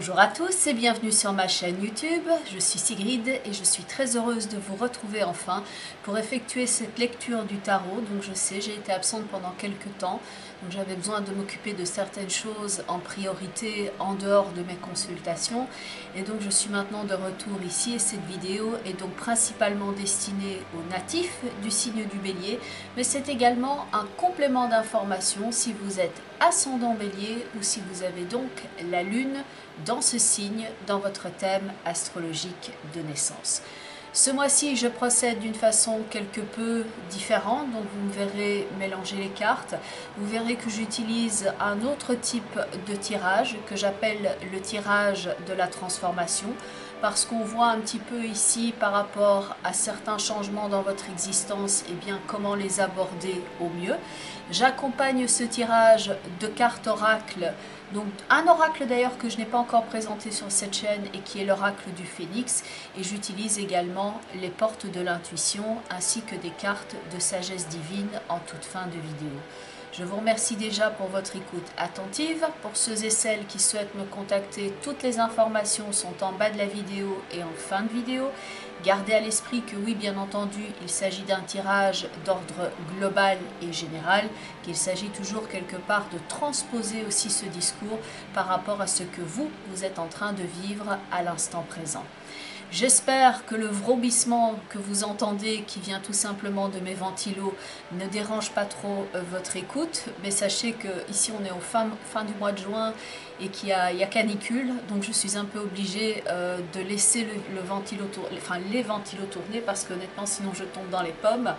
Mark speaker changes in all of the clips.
Speaker 1: Bonjour à tous et bienvenue sur ma chaîne YouTube. Je suis Sigrid et je suis très heureuse de vous retrouver enfin pour effectuer cette lecture du tarot. Donc je sais, j'ai été absente pendant quelques temps, donc j'avais besoin de m'occuper de certaines choses en priorité en dehors de mes consultations. Et donc je suis maintenant de retour ici et cette vidéo est donc principalement destinée aux natifs du signe du Bélier, mais c'est également un complément d'information si vous êtes ascendant Bélier ou si vous avez donc la Lune dans ce signe, dans votre thème astrologique de naissance. Ce mois-ci, je procède d'une façon quelque peu différente, donc vous me verrez mélanger les cartes. Vous verrez que j'utilise un autre type de tirage que j'appelle le tirage de la transformation, parce qu'on voit un petit peu ici par rapport à certains changements dans votre existence, et bien comment les aborder au mieux. J'accompagne ce tirage de cartes oracle, donc un oracle d'ailleurs que je n'ai pas encore présenté sur cette chaîne et qui est l'oracle du Phénix, et j'utilise également les portes de l'intuition ainsi que des cartes de sagesse divine en toute fin de vidéo. Je vous remercie déjà pour votre écoute attentive. Pour ceux et celles qui souhaitent me contacter, toutes les informations sont en bas de la vidéo et en fin de vidéo. Gardez à l'esprit que oui, bien entendu, il s'agit d'un tirage d'ordre global et général, qu'il s'agit toujours quelque part de transposer aussi ce discours par rapport à ce que vous êtes en train de vivre à l'instant présent. J'espère que le vrombissement que vous entendez, qui vient tout simplement de mes ventilos, ne dérange pas trop votre écoute. Mais sachez que ici on est au fin du mois de juin et qu'il y a canicule. Donc je suis un peu obligée de laisser les ventilos tourner parce qu'honnêtement sinon je tombe dans les pommes.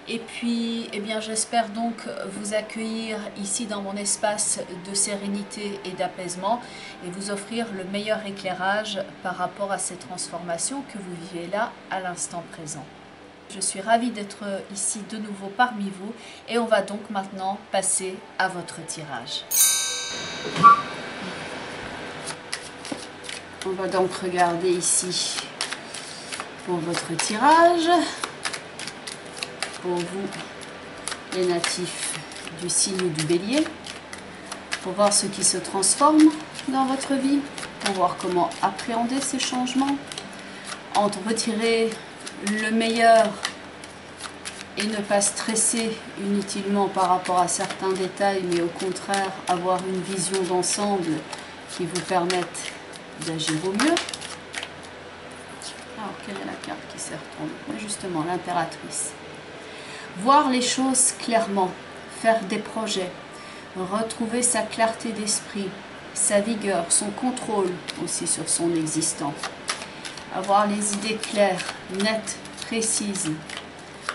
Speaker 1: Et puis, eh bien, j'espère donc vous accueillir ici dans mon espace de sérénité et d'apaisement et vous offrir le meilleur éclairage par rapport à ces transformations que vous vivez là à l'instant présent. Je suis ravie d'être ici de nouveau parmi vous et on va donc maintenant passer à votre tirage. On va donc regarder ici pour votre tirage. Pour vous, les natifs du signe du Bélier, pour voir ce qui se transforme dans votre vie, pour voir comment appréhender ces changements, entre retirer le meilleur et ne pas stresser inutilement par rapport à certains détails, mais au contraire avoir une vision d'ensemble qui vous permette d'agir au mieux. Alors, quelle est la carte qui s'est retournée? Justement, l'impératrice. Voir les choses clairement, faire des projets, retrouver sa clarté d'esprit, sa vigueur, son contrôle aussi sur son existence. Avoir les idées claires, nettes, précises.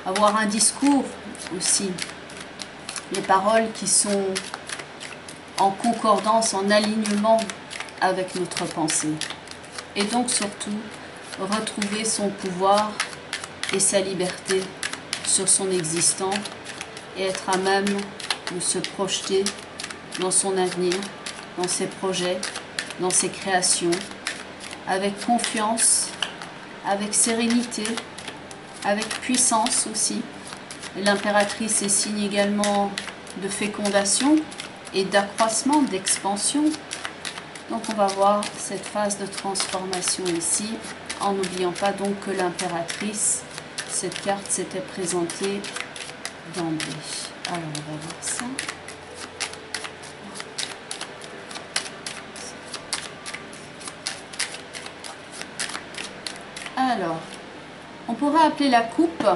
Speaker 1: Avoir un discours aussi. Les paroles qui sont en concordance, en alignement avec notre pensée. Et donc surtout, retrouver son pouvoir et sa liberté sur son existence et être à même de se projeter dans son avenir, dans ses projets, dans ses créations, avec confiance, avec sérénité, avec puissance aussi. L'impératrice est signe également de fécondation et d'accroissement, d'expansion. Donc on va voir cette phase de transformation ici, en n'oubliant pas donc que l'impératrice, cette carte s'était présentée d'emblée. Alors, on va voir ça. Alors, on pourrait appeler la coupe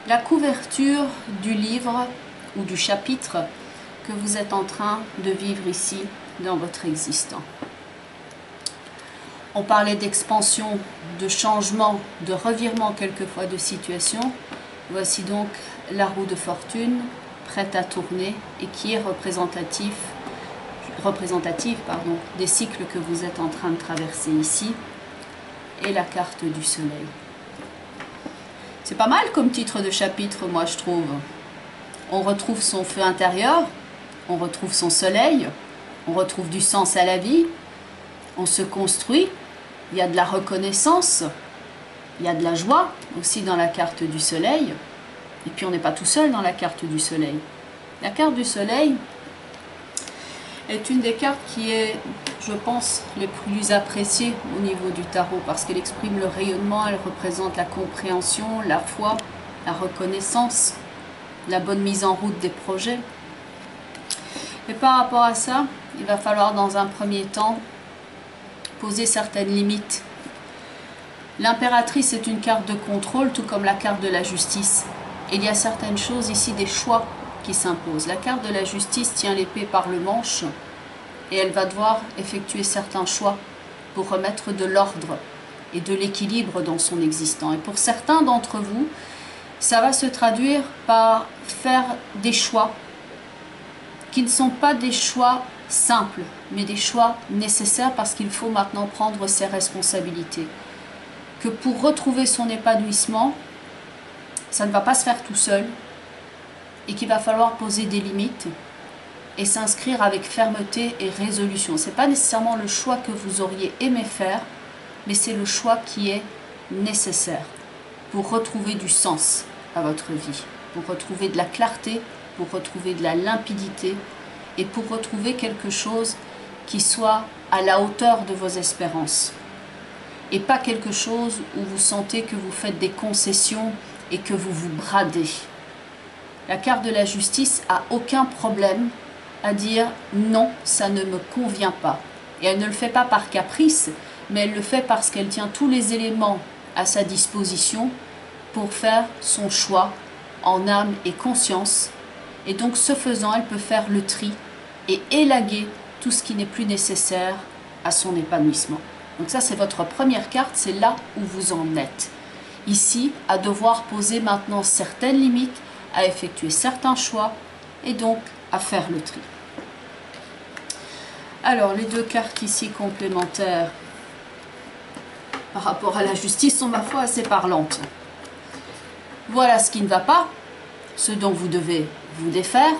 Speaker 1: la couverture du livre ou du chapitre que vous êtes en train de vivre ici dans votre existence. On parlait d'expansion, de changement, de revirement quelquefois de situation. Voici donc la roue de fortune prête à tourner et qui est représentative des cycles que vous êtes en train de traverser ici. Et la carte du soleil. C'est pas mal comme titre de chapitre, moi je trouve. On retrouve son feu intérieur, on retrouve son soleil, on retrouve du sens à la vie, on se construit. Il y a de la reconnaissance, il y a de la joie aussi dans la carte du soleil. Et puis on n'est pas tout seul dans la carte du soleil. La carte du soleil, est une des cartes qui est, je pense, les plus appréciées au niveau du tarot parce qu'elle exprime le rayonnement, elle représente la compréhension, la foi, la reconnaissance, la bonne mise en route des projets. Et par rapport à ça, il va falloir dans un premier temps poser certaines limites. L'impératrice est une carte de contrôle, tout comme la carte de la justice. Et il y a certaines choses ici, des choix qui s'imposent. La carte de la justice tient l'épée par le manche et elle va devoir effectuer certains choix pour remettre de l'ordre et de l'équilibre dans son existant. Et pour certains d'entre vous, ça va se traduire par faire des choix qui ne sont pas des choix simples, mais des choix nécessaires parce qu'il faut maintenant prendre ses responsabilités. Que pour retrouver son épanouissement, ça ne va pas se faire tout seul et qu'il va falloir poser des limites et s'inscrire avec fermeté et résolution. Ce n'est pas nécessairement le choix que vous auriez aimé faire, mais c'est le choix qui est nécessaire pour retrouver du sens à votre vie, pour retrouver de la clarté, pour retrouver de la limpidité et pour retrouver quelque chose qui soit à la hauteur de vos espérances. Et pas quelque chose où vous sentez que vous faites des concessions et que vous vous bradez. La carte de la justice a aucun problème à dire non, ça ne me convient pas. Et elle ne le fait pas par caprice, mais elle le fait parce qu'elle tient tous les éléments à sa disposition pour faire son choix en âme et conscience. Et donc, ce faisant, elle peut faire le tri et élaguer tout ce qui n'est plus nécessaire à son épanouissement. Donc ça, c'est votre première carte, c'est là où vous en êtes. Ici, à devoir poser maintenant certaines limites, à effectuer certains choix et donc à faire le tri. Alors, les deux cartes ici complémentaires par rapport à la justice sont, ma foi, assez parlantes. Voilà ce qui ne va pas, ce dont vous devez vous défaire,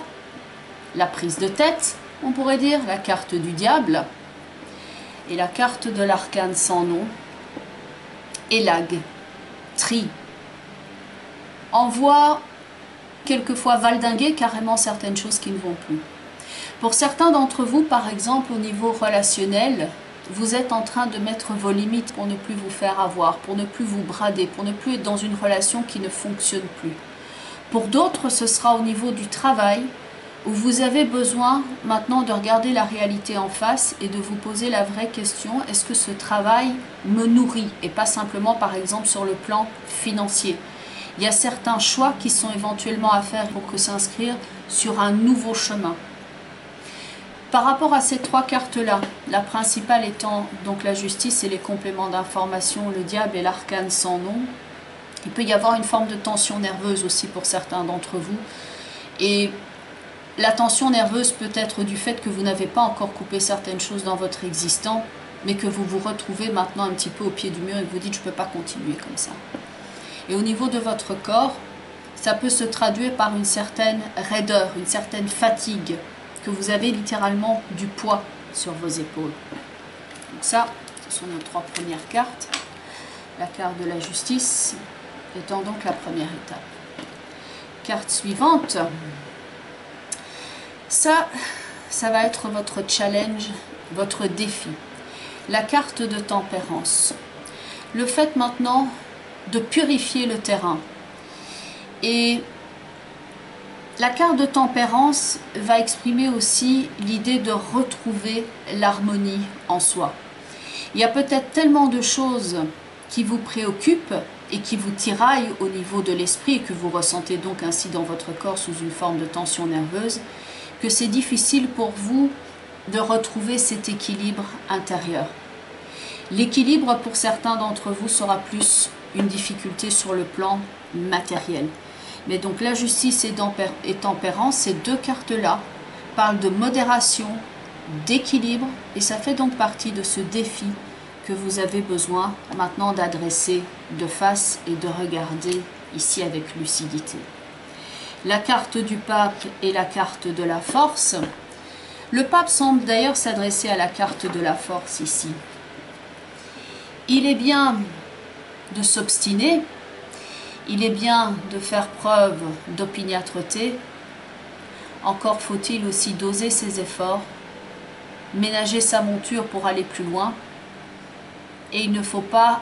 Speaker 1: la prise de tête, on pourrait dire, la carte du diable et la carte de l'arcane sans nom, élague, tri, envoie quelquefois valdinguer carrément certaines choses qui ne vont plus. Pour certains d'entre vous, par exemple, au niveau relationnel, vous êtes en train de mettre vos limites pour ne plus vous faire avoir, pour ne plus vous brader, pour ne plus être dans une relation qui ne fonctionne plus. Pour d'autres, ce sera au niveau du travail, où vous avez besoin maintenant de regarder la réalité en face et de vous poser la vraie question, est-ce que ce travail me nourrit? Et pas simplement, par exemple, sur le plan financier. Il y a certains choix qui sont éventuellement à faire pour que s'inscrire sur un nouveau chemin. Par rapport à ces trois cartes-là, la principale étant donc la justice et les compléments d'information, le diable et l'arcane sans nom, il peut y avoir une forme de tension nerveuse aussi pour certains d'entre vous. Et la tension nerveuse peut être du fait que vous n'avez pas encore coupé certaines choses dans votre existant, mais que vous vous retrouvez maintenant un petit peu au pied du mur et que vous dites « je ne peux pas continuer comme ça ». Et au niveau de votre corps, ça peut se traduire par une certaine raideur, une certaine fatigue, que vous avez littéralement du poids sur vos épaules. Donc ça, ce sont nos trois premières cartes. La carte de la justice étant donc la première étape. Carte suivante. Ça va être votre challenge, votre défi. La carte de tempérance. Le fait maintenant de purifier le terrain. Et la carte de tempérance va exprimer aussi l'idée de retrouver l'harmonie en soi. Il y a peut-être tellement de choses qui vous préoccupent et qui vous tiraillent au niveau de l'esprit et que vous ressentez donc ainsi dans votre corps sous une forme de tension nerveuse, que c'est difficile pour vous de retrouver cet équilibre intérieur. L'équilibre pour certains d'entre vous sera plus une difficulté sur le plan matériel. Mais donc la justice et tempérance, ces deux cartes-là parlent de modération, d'équilibre, et ça fait donc partie de ce défi que vous avez besoin maintenant d'adresser de face et de regarder ici avec lucidité. La carte du pape et la carte de la force. Le pape semble d'ailleurs s'adresser à la carte de la force ici. Il est bien de s'obstiner, il est bien de faire preuve d'opiniâtreté, encore faut-il aussi doser ses efforts ménager sa monture pour aller plus loin. Et il ne faut pas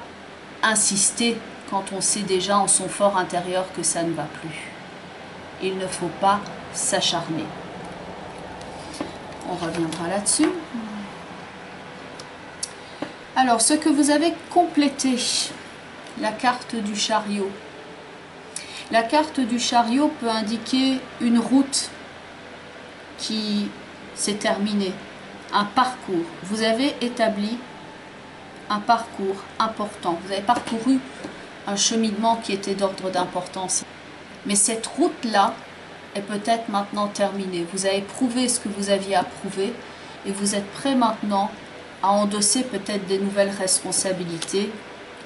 Speaker 1: insister quand on sait déjà en son fort intérieur que ça ne va plus. Il ne faut pas s'acharner. On reviendra là-dessus. Alors, ce que vous avez complété, la carte du chariot. La carte du chariot peut indiquer une route qui s'est terminée, un parcours. Vous avez établi un parcours important. Vous avez parcouru un cheminement qui était d'ordre d'importance. Mais cette route-là est peut-être maintenant terminée. Vous avez prouvé ce que vous aviez à prouver et vous êtes prêt maintenant à endosser peut-être des nouvelles responsabilités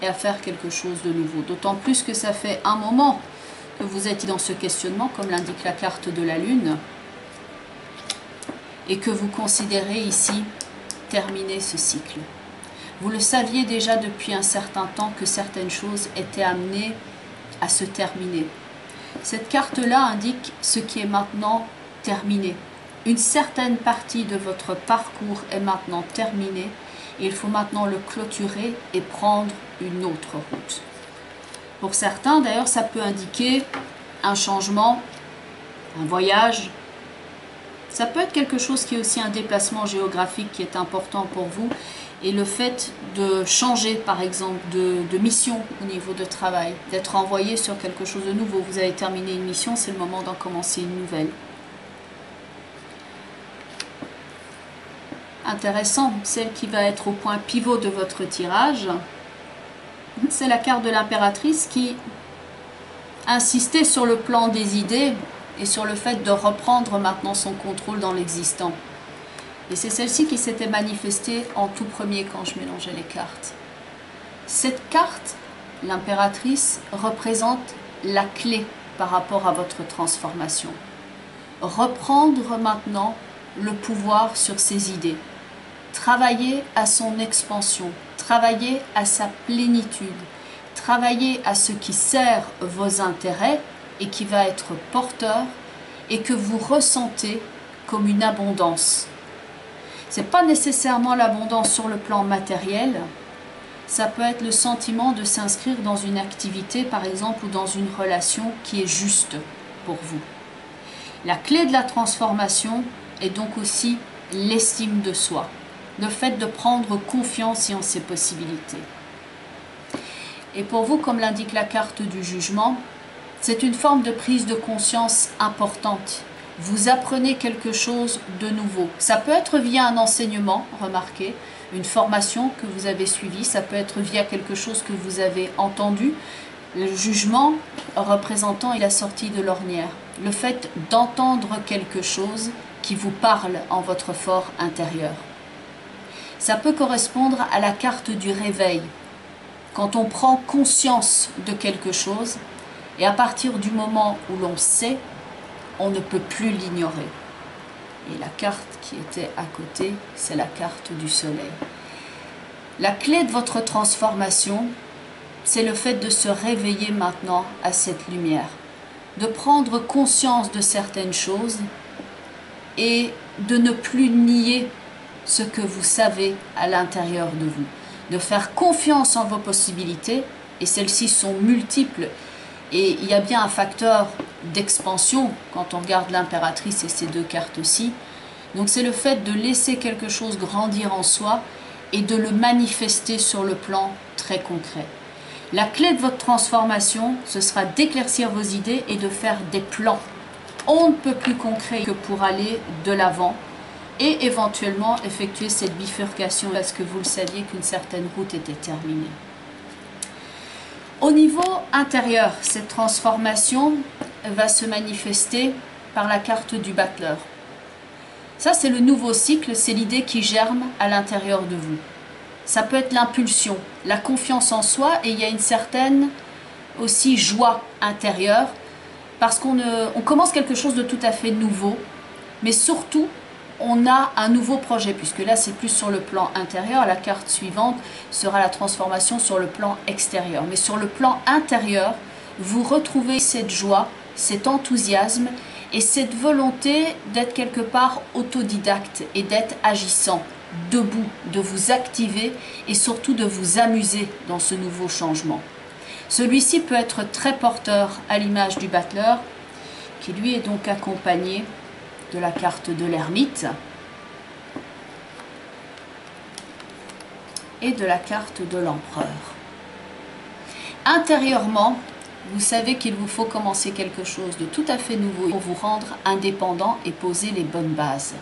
Speaker 1: et à faire quelque chose de nouveau. D'autant plus que ça fait un moment que vous êtes dans ce questionnement, comme l'indique la carte de la Lune, et que vous considérez ici terminer ce cycle. Vous le saviez déjà depuis un certain temps que certaines choses étaient amenées à se terminer. Cette carte-là indique ce qui est maintenant terminé. Une certaine partie de votre parcours est maintenant terminée. Il faut maintenant le clôturer et prendre une autre route. Pour certains, d'ailleurs, ça peut indiquer un changement, un voyage. Ça peut être quelque chose qui est aussi un déplacement géographique qui est important pour vous. Et le fait de changer, par exemple, de mission au niveau de travail, d'être envoyé sur quelque chose de nouveau. Vous avez terminé une mission, c'est le moment d'en commencer une nouvelle. Intéressant, celle qui va être au point pivot de votre tirage, c'est la carte de l'impératrice qui insistait sur le plan des idées et sur le fait de reprendre maintenant son contrôle dans l'existant. Et c'est celle-ci qui s'était manifestée en tout premier quand je mélangeais les cartes. Cette carte, l'impératrice, représente la clé par rapport à votre transformation. Reprendre maintenant le pouvoir sur ses idées. Travailler à son expansion. Travailler à sa plénitude. Travailler à ce qui sert vos intérêts et qui va être porteur et que vous ressentez comme une abondance. Ce n'est pas nécessairement l'abondance sur le plan matériel, ça peut être le sentiment de s'inscrire dans une activité, par exemple, ou dans une relation qui est juste pour vous. La clé de la transformation est donc aussi l'estime de soi, le fait de prendre confiance en ses possibilités. Et pour vous, comme l'indique la carte du jugement, c'est une forme de prise de conscience importante. Vous apprenez quelque chose de nouveau. Ça peut être via un enseignement, remarquez, une formation que vous avez suivie, ça peut être via quelque chose que vous avez entendu. Le jugement représentant la sortie de l'ornière. Le fait d'entendre quelque chose qui vous parle en votre fort intérieur. Ça peut correspondre à la carte du réveil. Quand on prend conscience de quelque chose, et à partir du moment où l'on sait, on ne peut plus l'ignorer. Et la carte qui était à côté, c'est la carte du soleil. La clé de votre transformation, c'est le fait de se réveiller maintenant à cette lumière, de prendre conscience de certaines choses et de ne plus nier ce que vous savez à l'intérieur de vous, de faire confiance en vos possibilités, et celles-ci sont multiples. Et il y a bien un facteur d'expansion quand on regarde l'impératrice et ces deux cartes-ci. Donc c'est le fait de laisser quelque chose grandir en soi et de le manifester sur le plan très concret. La clé de votre transformation, ce sera d'éclaircir vos idées et de faire des plans. On ne peut plus concret que pour aller de l'avant et éventuellement effectuer cette bifurcation parce que vous le saviez qu'une certaine route était terminée. Au niveau intérieur, cette transformation va se manifester par la carte du battleur. Ça, c'est le nouveau cycle, c'est l'idée qui germe à l'intérieur de vous. Ça peut être l'impulsion, la confiance en soi, et il y a une certaine aussi joie intérieure, parce qu'on commence quelque chose de tout à fait nouveau, mais surtout, on a un nouveau projet, puisque là c'est plus sur le plan intérieur. La carte suivante sera la transformation sur le plan extérieur. Mais sur le plan intérieur, vous retrouvez cette joie, cet enthousiasme et cette volonté d'être quelque part autodidacte et d'être agissant, debout, de vous activer et surtout de vous amuser dans ce nouveau changement. Celui-ci peut être très porteur à l'image du battleur, qui lui est donc accompagné de la carte de l'ermite et de la carte de l'empereur. Intérieurement, vous savez qu'il vous faut commencer quelque chose de tout à fait nouveau pour vous rendre indépendant et poser les bonnes bases.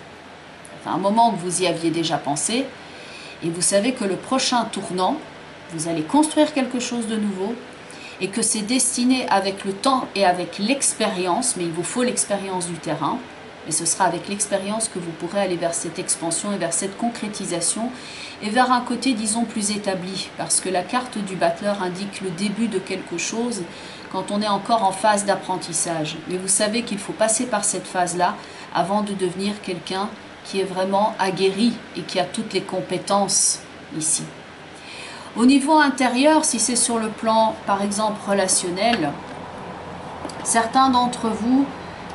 Speaker 1: Enfin, un moment que vous y aviez déjà pensé, et vous savez que le prochain tournant, vous allez construire quelque chose de nouveau, et que c'est destiné avec le temps et avec l'expérience, mais il vous faut l'expérience du terrain, et ce sera avec l'expérience que vous pourrez aller vers cette expansion et vers cette concrétisation, et vers un côté, disons, plus établi, parce que la carte du battleur indique le début de quelque chose quand on est encore en phase d'apprentissage. Mais vous savez qu'il faut passer par cette phase-là avant de devenir quelqu'un qui est vraiment aguerri et qui a toutes les compétences ici. Au niveau intérieur, si c'est sur le plan, par exemple, relationnel, certains d'entre vous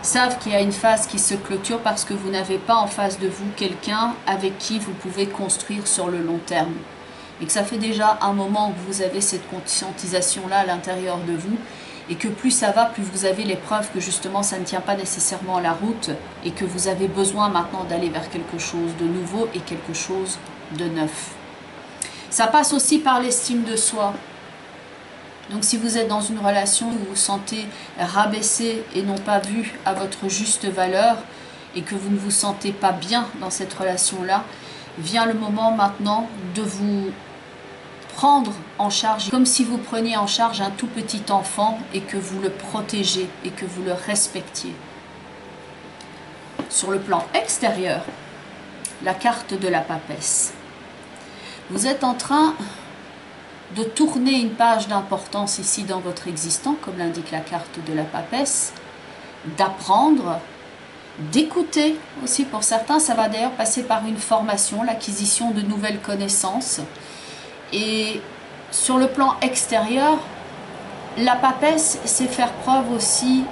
Speaker 1: savent qu'il y a une phase qui se clôture parce que vous n'avez pas en face de vous quelqu'un avec qui vous pouvez construire sur le long terme. Et que ça fait déjà un moment que vous avez cette conscientisation-là à l'intérieur de vous, et que plus ça va, plus vous avez les preuves que justement ça ne tient pas nécessairement la route, et que vous avez besoin maintenant d'aller vers quelque chose de nouveau et quelque chose de neuf. Ça passe aussi par l'estime de soi. Donc si vous êtes dans une relation où vous vous sentez rabaissé et non pas vu à votre juste valeur, et que vous ne vous sentez pas bien dans cette relation-là, vient le moment maintenant de vous prendre en charge, comme si vous preniez en charge un tout petit enfant et que vous le protégez et que vous le respectiez. Sur le plan extérieur, la carte de la papesse. Vous êtes en train de tourner une page d'importance ici dans votre existence, comme l'indique la carte de la papesse, d'apprendre, d'écouter aussi pour certains. Ça va d'ailleurs passer par une formation, l'acquisition de nouvelles connaissances. Et sur le plan extérieur, la papesse, c'est faire preuve aussi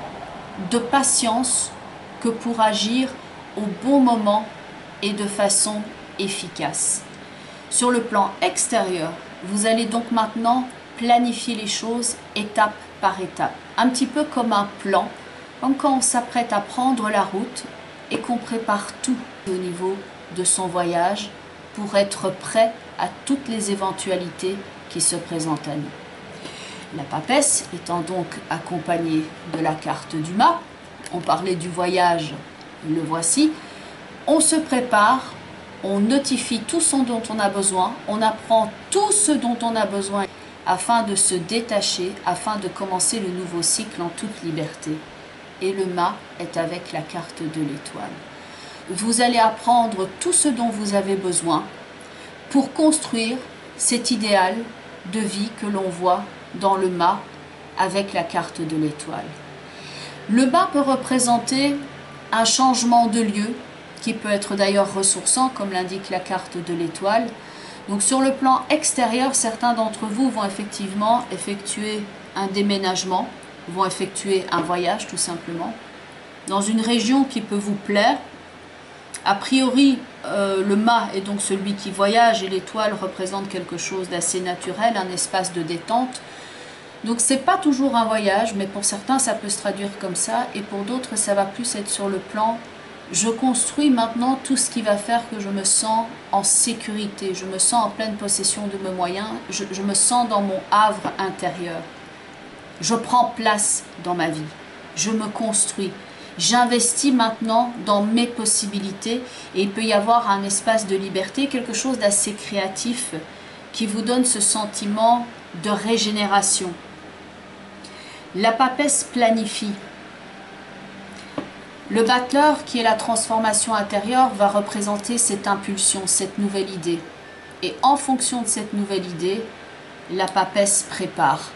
Speaker 1: de patience que pour agir au bon moment et de façon efficace. Sur le plan extérieur, vous allez donc maintenant planifier les choses étape par étape, un petit peu comme un plan, comme quand on s'apprête à prendre la route et qu'on prépare tout au niveau de son voyage pour être prêt à toutes les éventualités qui se présentent à nous. La papesse étant donc accompagnée de la carte du mât, on parlait du voyage, le voici, on se prépare, on notifie tout ce dont on a besoin, on apprend tout ce dont on a besoin afin de se détacher, afin de commencer le nouveau cycle en toute liberté. Et le mât est avec la carte de l'étoile. Vous allez apprendre tout ce dont vous avez besoin pour construire cet idéal de vie que l'on voit dans le mât avec la carte de l'étoile. Le mât peut représenter un changement de lieu, qui peut être d'ailleurs ressourçant, comme l'indique la carte de l'étoile. Donc sur le plan extérieur, certains d'entre vous vont effectivement effectuer un déménagement, vont effectuer un voyage tout simplement, dans une région qui peut vous plaire. A priori, le mât est donc celui qui voyage et l'étoile représente quelque chose d'assez naturel, un espace de détente. Donc c'est pas toujours un voyage, mais pour certains ça peut se traduire comme ça, et pour d'autres ça va plus être sur le plan je construis maintenant tout ce qui va faire que je me sens en sécurité, je me sens en pleine possession de mes moyens, je me sens dans mon havre intérieur. Je prends place dans ma vie, je me construis, j'investis maintenant dans mes possibilités et il peut y avoir un espace de liberté, quelque chose d'assez créatif qui vous donne ce sentiment de régénération. La papesse planifie. Le battleur, qui est la transformation intérieure, va représenter cette impulsion, cette nouvelle idée. Et en fonction de cette nouvelle idée, la papesse prépare,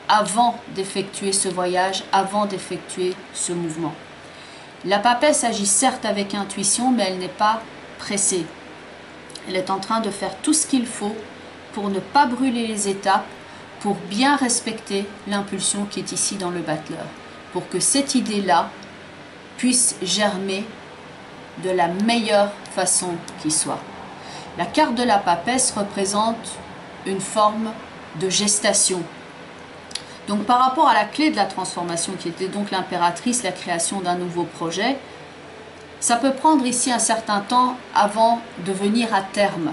Speaker 1: avant d'effectuer ce voyage, avant d'effectuer ce mouvement. La papesse agit certes avec intuition, mais elle n'est pas pressée. Elle est en train de faire tout ce qu'il faut pour ne pas brûler les étapes, pour bien respecter l'impulsion qui est ici dans le battleur, pour que cette idée-là puisse germer de la meilleure façon qui soit. La carte de la papesse représente une forme de gestation. Donc par rapport à la clé de la transformation qui était donc l'impératrice, la création d'un nouveau projet, ça peut prendre ici un certain temps avant de venir à terme.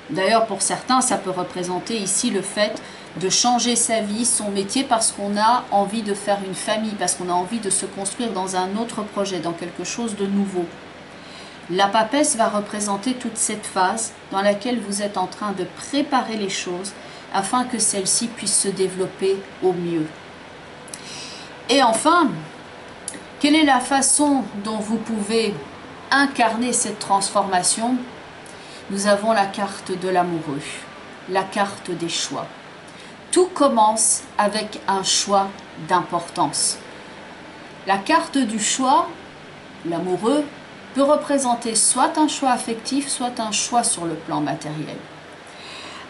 Speaker 1: D'ailleurs pour certains ça peut représenter ici le fait de changer sa vie, son métier parce qu'on a envie de faire une famille, parce qu'on a envie de se construire dans un autre projet, dans quelque chose de nouveau. La papesse va représenter toute cette phase dans laquelle vous êtes en train de préparer les choses afin que celles-ci puissent se développer au mieux. Et enfin, quelle est la façon dont vous pouvez incarner cette transformation? Nous avons la carte de l'amoureux, la carte des choix. Tout commence avec un choix d'importance. La carte du choix, l'amoureux, peut représenter soit un choix affectif, soit un choix sur le plan matériel.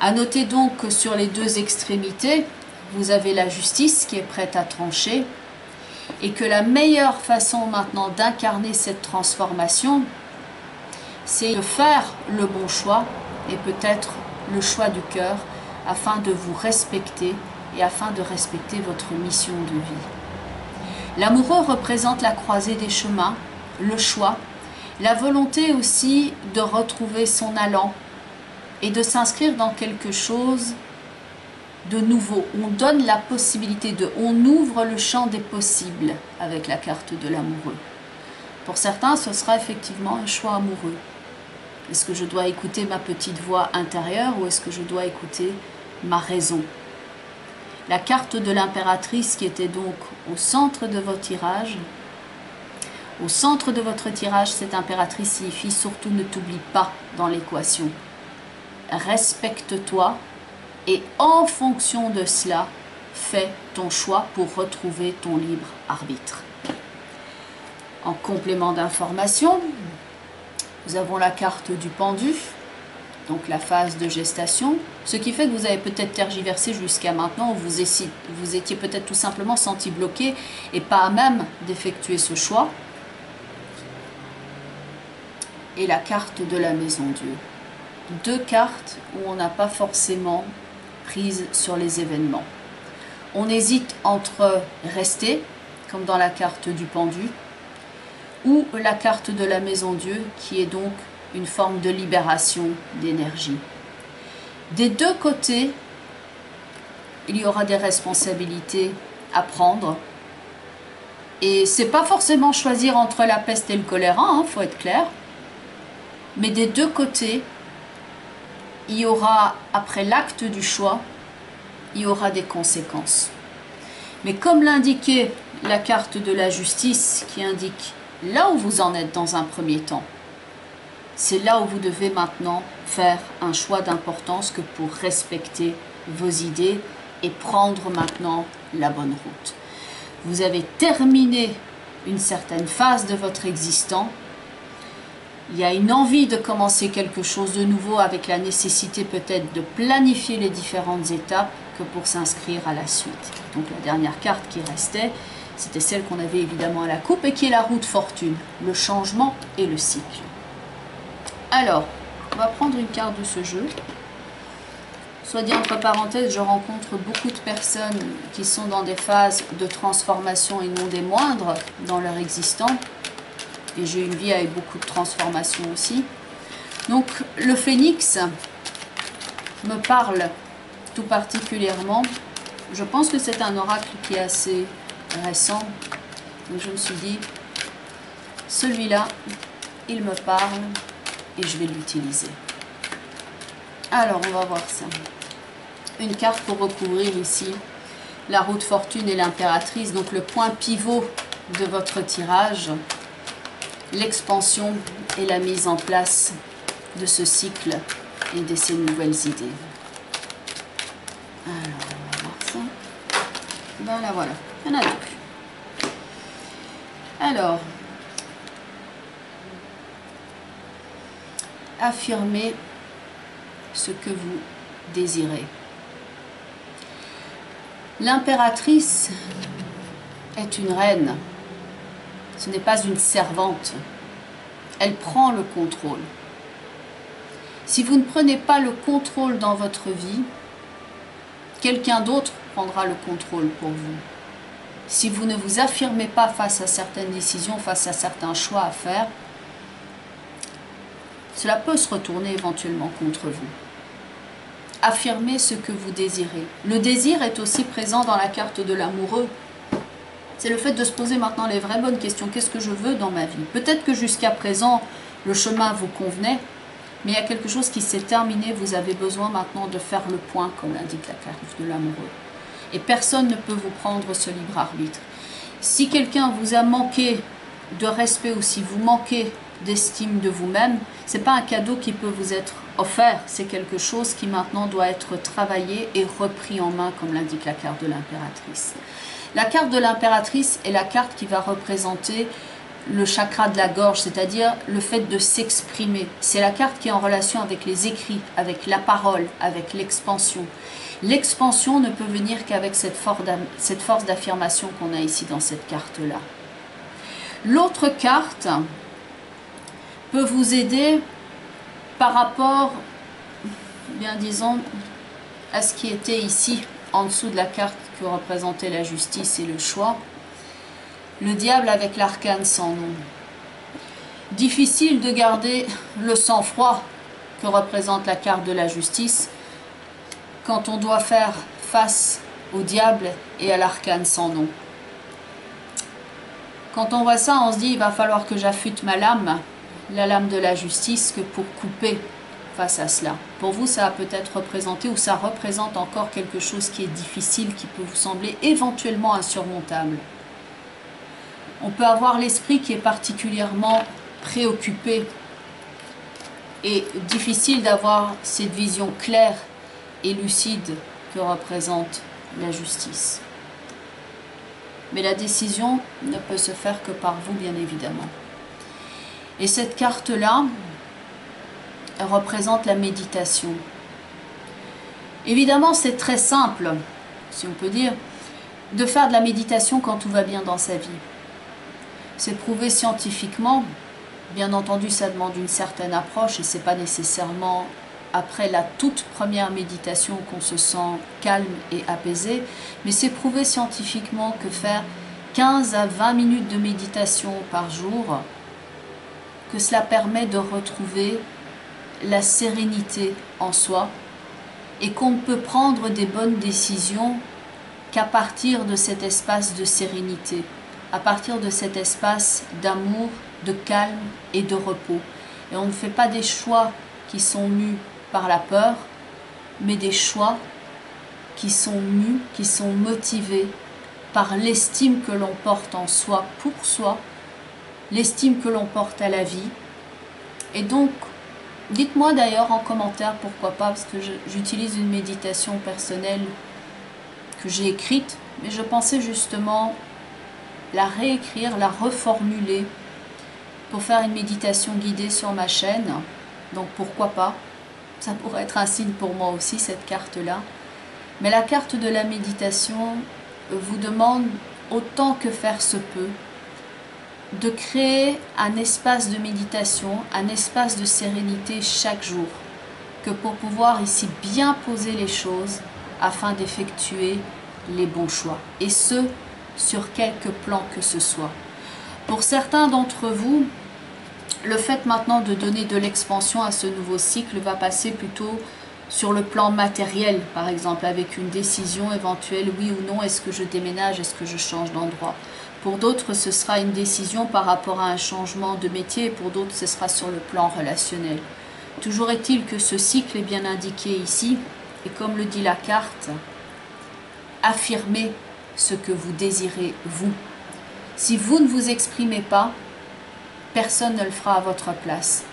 Speaker 1: À noter donc que sur les deux extrémités, vous avez la justice qui est prête à trancher et que la meilleure façon maintenant d'incarner cette transformation, c'est de faire le bon choix et peut-être le choix du cœur afin de vous respecter et afin de respecter votre mission de vie. L'amoureux représente la croisée des chemins, le choix, la volonté aussi de retrouver son allant et de s'inscrire dans quelque chose de nouveau. On donne la possibilité on ouvre le champ des possibles avec la carte de l'amoureux. Pour certains, ce sera effectivement un choix amoureux. Est-ce que je dois écouter ma petite voix intérieure ou est-ce que je dois écouter ma raison? La carte de l'impératrice qui était donc au centre de votre tirage. Au centre de votre tirage, cette impératrice signifie surtout ne t'oublie pas dans l'équation. Respecte-toi et en fonction de cela, fais ton choix pour retrouver ton libre arbitre. En complément d'information, nous avons la carte du pendu, donc la phase de gestation, ce qui fait que vous avez peut-être tergiversé jusqu'à maintenant, vous étiez peut-être tout simplement senti bloqué et pas à même d'effectuer ce choix. Et la carte de la maison Dieu. Deux cartes où on n'a pas forcément prise sur les événements. On hésite entre rester, comme dans la carte du pendu, ou la carte de la maison Dieu, qui est donc une forme de libération d'énergie. Des deux côtés, il y aura des responsabilités à prendre. Et c'est pas forcément choisir entre la peste et le choléra, hein, faut être clair. Mais des deux côtés, il y aura, après l'acte du choix, il y aura des conséquences. Mais comme l'indiquait la carte de la justice qui indique là où vous en êtes dans un premier temps, c'est là où vous devez maintenant faire un choix d'importance que pour respecter vos idées et prendre maintenant la bonne route. Vous avez terminé une certaine phase de votre existence. Il y a une envie de commencer quelque chose de nouveau avec la nécessité peut-être de planifier les différentes étapes que pour s'inscrire à la suite. Donc la dernière carte qui restait, c'était celle qu'on avait évidemment à la coupe et qui est la roue de fortune, le changement et le cycle. Alors, on va prendre une carte de ce jeu. Soit dit entre parenthèses, je rencontre beaucoup de personnes qui sont dans des phases de transformation et non des moindres dans leur existence. Et j'ai une vie avec beaucoup de transformations aussi. Donc le phénix me parle tout particulièrement. Je pense que c'est un oracle qui est assez récent. Donc je me suis dit, celui-là, il me parle et je vais l'utiliser. Alors on va voir ça. Une carte pour recouvrir ici la roue de fortune et l'impératrice. Donc le point pivot de votre tirage. L'expansion et la mise en place de ce cycle et de ces nouvelles idées. Alors, on va voir ça. Ben là, voilà. Il y en a deux. Alors, affirmez ce que vous désirez. L'impératrice est une reine. Ce n'est pas une servante. Elle prend le contrôle. Si vous ne prenez pas le contrôle dans votre vie, quelqu'un d'autre prendra le contrôle pour vous. Si vous ne vous affirmez pas face à certaines décisions, face à certains choix à faire, cela peut se retourner éventuellement contre vous. Affirmez ce que vous désirez. Le désir est aussi présent dans la carte de l'amoureux. C'est le fait de se poser maintenant les vraies bonnes questions. Qu'est-ce que je veux dans ma vie? Peut-être que jusqu'à présent, le chemin vous convenait, mais il y a quelque chose qui s'est terminé. Vous avez besoin maintenant de faire le point, comme l'indique la carte de l'amoureux. Et personne ne peut vous prendre ce libre arbitre. Si quelqu'un vous a manqué de respect ou si vous manquez d'estime de vous-même, ce n'est pas un cadeau qui peut vous être offert, c'est quelque chose qui maintenant doit être travaillé et repris en main, comme l'indique la carte de l'impératrice. La carte de l'impératrice est la carte qui va représenter le chakra de la gorge, c'est-à-dire le fait de s'exprimer. C'est la carte qui est en relation avec les écrits, avec la parole, avec l'expansion. L'expansion ne peut venir qu'avec cette force d'affirmation qu'on a ici dans cette carte-là. L'autre carte peut vous aider par rapport, bien disons, à ce qui était ici, en dessous de la carte que représentait la justice et le choix. Le diable avec l'arcane sans nom. Difficile de garder le sang-froid que représente la carte de la justice quand on doit faire face au diable et à l'arcane sans nom. Quand on voit ça, on se dit il va falloir que j'affûte ma lame, la lame de la justice, que pour couper face à cela. Pour vous, ça a peut-être représenté ou ça représente encore quelque chose qui est difficile, qui peut vous sembler éventuellement insurmontable. On peut avoir l'esprit qui est particulièrement préoccupé et difficile d'avoir cette vision claire et lucide que représente la justice. Mais la décision ne peut se faire que par vous, bien évidemment. Et cette carte-là, elle représente la méditation. Évidemment, c'est très simple, si on peut dire, de faire de la méditation quand tout va bien dans sa vie. C'est prouvé scientifiquement. Bien entendu, ça demande une certaine approche et ce n'est pas nécessairement après la toute première méditation qu'on se sent calme et apaisé, mais c'est prouvé scientifiquement que faire 15 à 20 minutes de méditation par jour, que cela permet de retrouver la sérénité en soi et qu'on ne peut prendre des bonnes décisions qu'à partir de cet espace de sérénité, à partir de cet espace d'amour, de calme et de repos. Et on ne fait pas des choix qui sont mus par la peur, mais des choix qui sont mus, qui sont motivés par l'estime que l'on porte en soi, pour soi, l'estime que l'on porte à la vie. Et donc, dites-moi d'ailleurs en commentaire pourquoi pas, parce que j'utilise une méditation personnelle que j'ai écrite, mais je pensais justement la réécrire, la reformuler pour faire une méditation guidée sur ma chaîne. Donc pourquoi pas, ça pourrait être un signe pour moi aussi, cette carte-là. Mais la carte de la méditation vous demande, autant que faire se peut, de créer un espace de méditation, un espace de sérénité chaque jour, que pour pouvoir ici bien poser les choses afin d'effectuer les bons choix. Et ce, sur quelque plan que ce soit. Pour certains d'entre vous, le fait maintenant de donner de l'expansion à ce nouveau cycle va passer plutôt sur le plan matériel, par exemple, avec une décision éventuelle, oui ou non, est-ce que je déménage, est-ce que je change d'endroit. Pour d'autres, ce sera une décision par rapport à un changement de métier, et pour d'autres, ce sera sur le plan relationnel. Toujours est-il que ce cycle est bien indiqué ici, et comme le dit la carte, affirmez ce que vous désirez, vous. Si vous ne vous exprimez pas, personne ne le fera à votre place.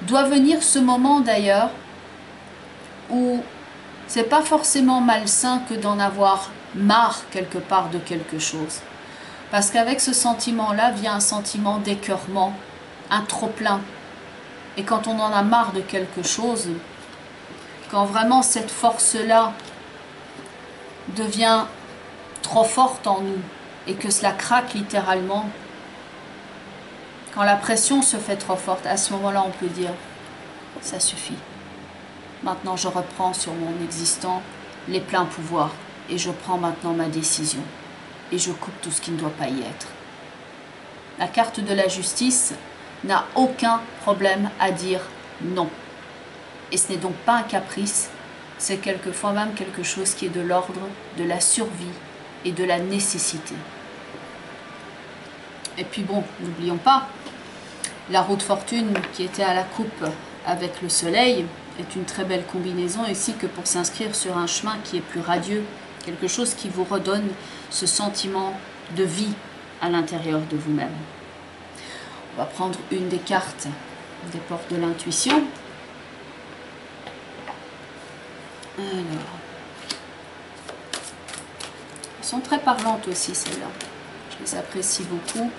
Speaker 1: Doit venir ce moment d'ailleurs où c'est pas forcément malsain que d'en avoir marre quelque part de quelque chose. Parce qu'avec ce sentiment-là vient un sentiment d'écœurement, un trop-plein. Et quand on en a marre de quelque chose, quand vraiment cette force-là devient trop forte en nous et que cela craque littéralement, Quand la pression se fait trop forte, à ce moment-là, on peut dire, ça suffit. Maintenant, je reprends sur mon existant les pleins pouvoirs et je prends maintenant ma décision. Et je coupe tout ce qui ne doit pas y être. La carte de la justice n'a aucun problème à dire non. Et ce n'est donc pas un caprice, c'est quelquefois même quelque chose qui est de l'ordre de la survie et de la nécessité. Et puis bon, n'oublions pas, la roue de fortune qui était à la coupe avec le soleil est une très belle combinaison ici que pour s'inscrire sur un chemin qui est plus radieux, quelque chose qui vous redonne ce sentiment de vie à l'intérieur de vous-même. On va prendre une des cartes des portes de l'intuition. Alors, elles sont très parlantes aussi celles-là. Je les apprécie beaucoup.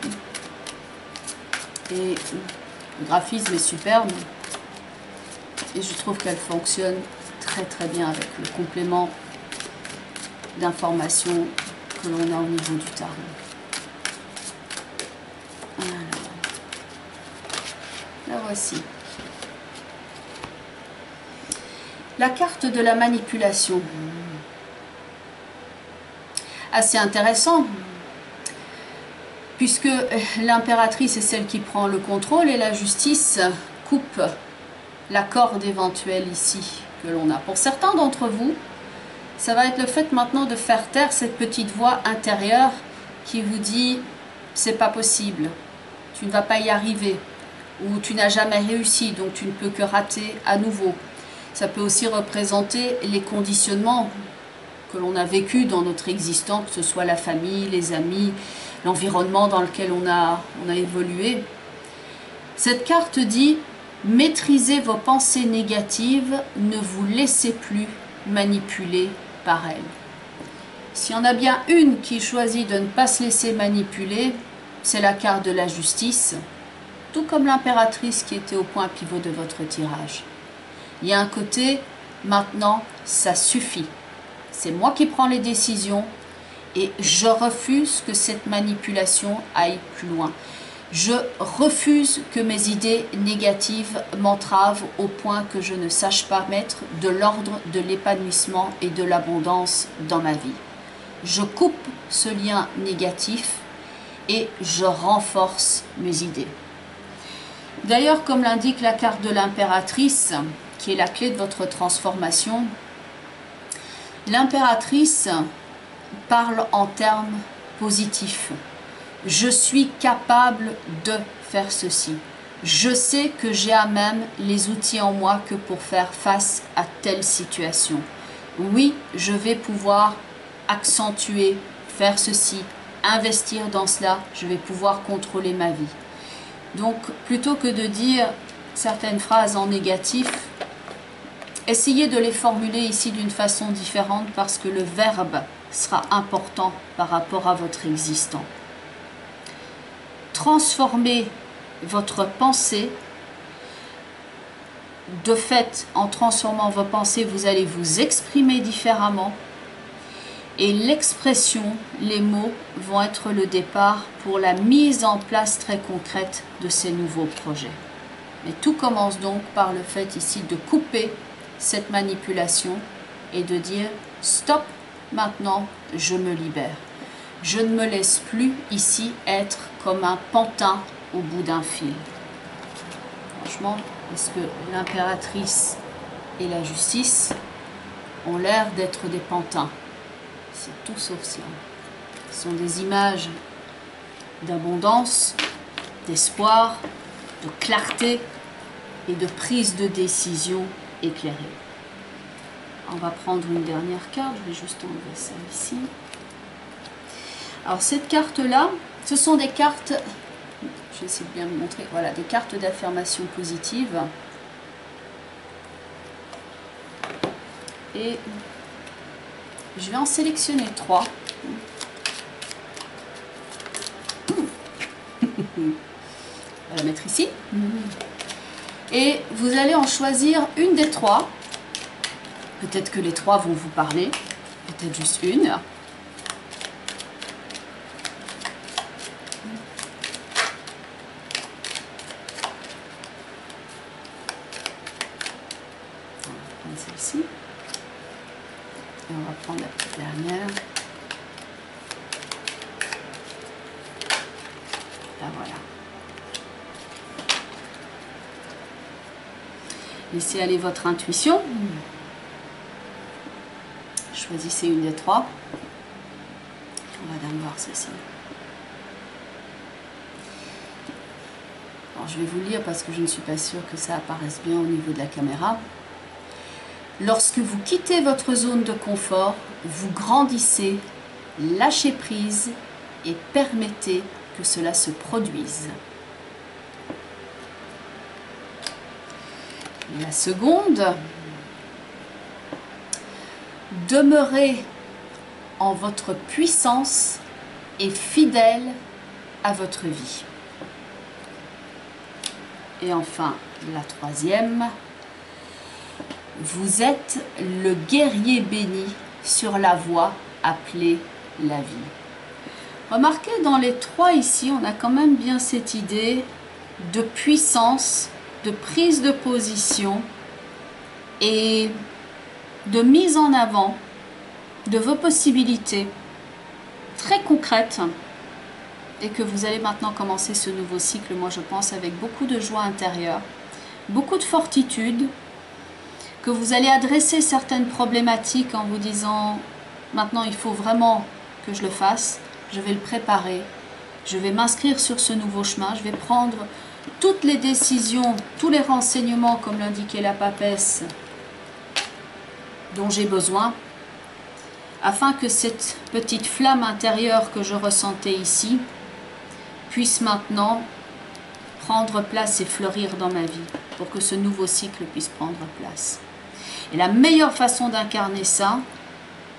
Speaker 1: Et le graphisme est superbe. Et je trouve qu'elle fonctionne très très bien avec le complément d'informations que l'on a au niveau du tarot. Alors, la voici. La carte de la manipulation. Assez intéressant, puisque l'impératrice est celle qui prend le contrôle et la justice coupe la corde éventuelle ici que l'on a. Pour certains d'entre vous, ça va être le fait maintenant de faire taire cette petite voix intérieure qui vous dit « c'est pas possible, tu ne vas pas y arriver » ou « tu n'as jamais réussi, donc tu ne peux que rater à nouveau ». Ça peut aussi représenter les conditionnements que l'on a vécu dans notre existence, que ce soit la famille, les amis, l'environnement dans lequel on a évolué. Cette carte dit « maîtrisez vos pensées négatives, ne vous laissez plus manipuler par elles ». S'il y en a bien une qui choisit de ne pas se laisser manipuler, c'est la carte de la justice, tout comme l'impératrice qui était au point pivot de votre tirage. Il y a un côté, maintenant, ça suffit. C'est moi qui prends les décisions et je refuse que cette manipulation aille plus loin. Je refuse que mes idées négatives m'entravent au point que je ne sache pas mettre de l'ordre, de l'épanouissement et de l'abondance dans ma vie. Je coupe ce lien négatif et je renforce mes idées. D'ailleurs, comme l'indique la carte de l'impératrice, qui est la clé de votre transformation, l'impératrice parle en termes positifs. Je suis capable de faire ceci. Je sais que j'ai à même les outils en moi que pour faire face à telle situation. Oui, je vais pouvoir accentuer, faire ceci, investir dans cela. Je vais pouvoir contrôler ma vie. Donc, plutôt que de dire certaines phrases en négatif, essayez de les formuler ici d'une façon différente parce que le verbe sera important par rapport à votre existant. Transformez votre pensée. De fait, en transformant vos pensées, vous allez vous exprimer différemment. Et l'expression, les mots vont être le départ pour la mise en place très concrète de ces nouveaux projets. Mais tout commence donc par le fait ici de couper cette manipulation et de dire stop, maintenant je me libère. Je ne me laisse plus ici être comme un pantin au bout d'un fil. Franchement, est-ce que l'impératrice et la justice ont l'air d'être des pantins? C'est tout sauf cela. Ce sont des images d'abondance, d'espoir, de clarté et de prise de décision éclairée. On va prendre une dernière carte, je vais juste enlever ça ici. Alors cette carte-là, ce sont des cartes, je vais essayer de bien vous montrer, voilà, des cartes d'affirmation positive. Et je vais en sélectionner 3. On va la mettre ici. Et vous allez en choisir une des 3. Peut-être que les 3 vont vous parler. Peut-être juste une. ici. Et on va prendre la petite dernière. Là, voilà. Laissez aller votre intuition. Choisissez une des trois. On va d'abord voir ceci. Alors, je vais vous lire parce que je ne suis pas sûre que ça apparaisse bien au niveau de la caméra. Lorsque vous quittez votre zone de confort, vous grandissez, lâchez prise et permettez que cela se produise. La seconde, demeurez en votre puissance et fidèle à votre vie. Et enfin, la troisième, vous êtes le guerrier béni sur la voie appelée la vie. Remarquez, dans les trois ici, on a quand même bien cette idée de puissance, de prise de position et de mise en avant de vos possibilités très concrètes, et que vous allez maintenant commencer ce nouveau cycle, moi je pense, avec beaucoup de joie intérieure, beaucoup de fortitude, que vous allez adresser certaines problématiques en vous disant maintenant il faut vraiment que je le fasse, je vais le préparer, je vais m'inscrire sur ce nouveau chemin, je vais prendre toutes les décisions, tous les renseignements, comme l'indiquait la papesse, dont j'ai besoin, afin que cette petite flamme intérieure que je ressentais ici puisse maintenant prendre place et fleurir dans ma vie, pour que ce nouveau cycle puisse prendre place. Et la meilleure façon d'incarner ça,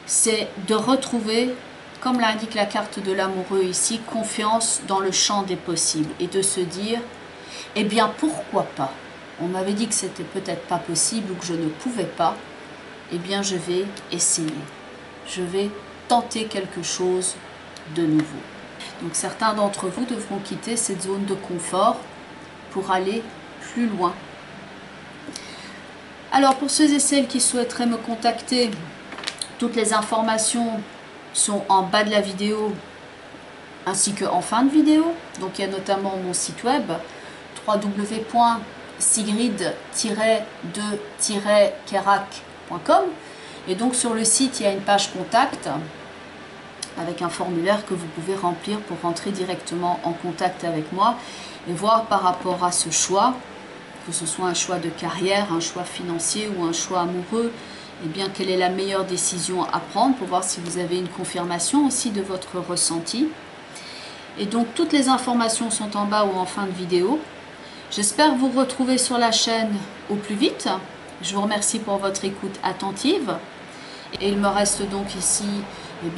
Speaker 1: c'est de retrouver, comme l'indique la carte de l'amoureux ici, confiance dans le champ des possibles, et de se dire, eh bien pourquoi pas? On m'avait dit que c'était peut-être pas possible ou que je ne pouvais pas, eh bien je vais essayer. Je vais tenter quelque chose de nouveau. Donc certains d'entre vous devront quitter cette zone de confort pour aller plus loin. Alors pour ceux et celles qui souhaiteraient me contacter, toutes les informations sont en bas de la vidéo ainsi qu'en fin de vidéo. Donc il y a notamment mon site web www.sigrid-de-kerak.com, et donc sur le site il y a une page contact avec un formulaire que vous pouvez remplir pour rentrer directement en contact avec moi et voir par rapport à ce choix, que ce soit un choix de carrière, un choix financier ou un choix amoureux, eh bien quelle est la meilleure décision à prendre, pour voir si vous avez une confirmation aussi de votre ressenti. Et donc toutes les informations sont en bas ou en fin de vidéo. J'espère vous retrouver sur la chaîne au plus vite. Je vous remercie pour votre écoute attentive. Et il me reste donc ici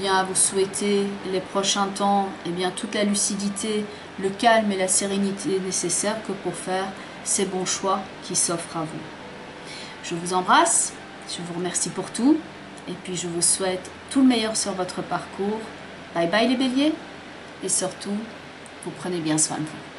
Speaker 1: à vous souhaiter les prochains temps toute la lucidité, le calme et la sérénité nécessaires que pour faire ces bons choix qui s'offrent à vous. Je vous embrasse, je vous remercie pour tout, et puis je vous souhaite tout le meilleur sur votre parcours. Bye bye les béliers, et surtout, vous prenez bien soin de vous.